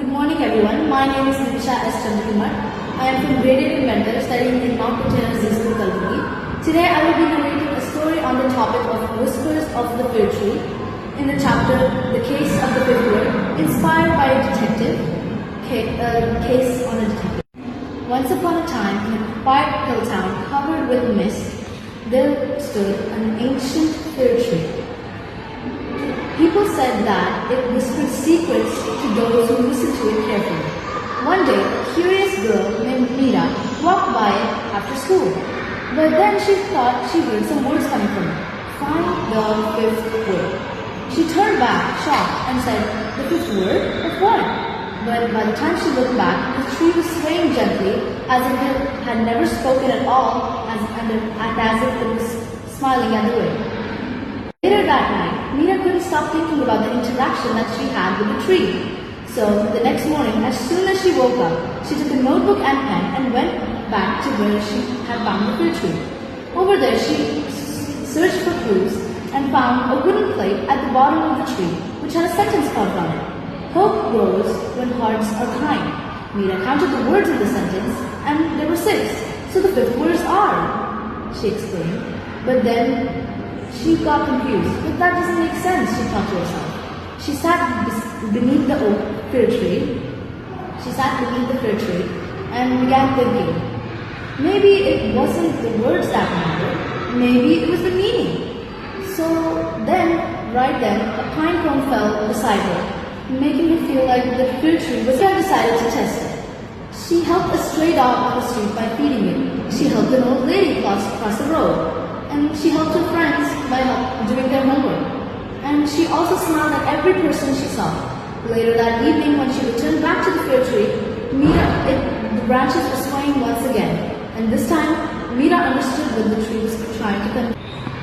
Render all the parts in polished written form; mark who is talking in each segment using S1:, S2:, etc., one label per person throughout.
S1: Good morning everyone. My name is Nimisha Chandrikimath. I am from grade 8 inventor studying in Litera Zee school, Kalaburagi. Today I will be narrating a story on the topic of whispers of the fir tree in the chapter The Case of the Fifth Word, inspired by a detective, case on a detective. Once upon a time, in a quiet hill town covered with mist, there stood an ancient fir tree. People said that it whispered secrets to those who listened to it carefully. One day, a curious girl named Meera walked by it after school. But then she thought she heard some words coming from it. Find the fifth word. She turned back, shocked, and said, "The fifth word? Of what?" But by the time she looked back, the tree was swaying gently, as if it had never spoken at all, and as if it was smiling at the wind. Later that night, Meera couldn't stop thinking about the interaction that she had with the tree. So, the next morning, as soon as she woke up, she took a notebook and pen and went back to where she had found the fir tree. Over there, she searched for clues and found a wooden plate at the bottom of the tree, which had a sentence carved on it. Hope grows when hearts are kind. Meera counted the words of the sentence, and there were 6. So the fifth words are, she exclaimed. But then she got confused. But that doesn't make sense, she thought to herself. She sat beneath the fir tree. And began thinking. Maybe it wasn't the words that mattered. Maybe it was the meaning. So right then, a pine cone fell beside her, making her feel like the fir tree was decided to test it. She helped a stray dog on the street by feeding it. She helped an old lady cross the road. And she helped her friends by doing their homework. And she also smiled at every person she saw. Later that evening, when she returned back to the fir tree, the branches were swaying once again. And this time, Meera understood what the tree was trying to convey.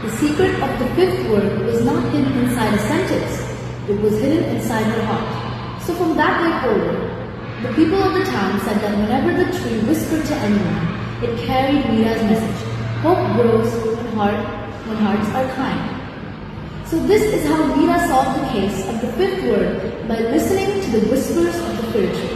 S1: The secret of the fifth word was not hidden inside a sentence. It was hidden inside her heart. So from that day forward, the people of the town said that whenever the tree whispered to anyone, it carried Meera's message. Hope grows when hearts are kind. So this is how Meera solved the case of the fifth word by listening to the whispers of the fir tree.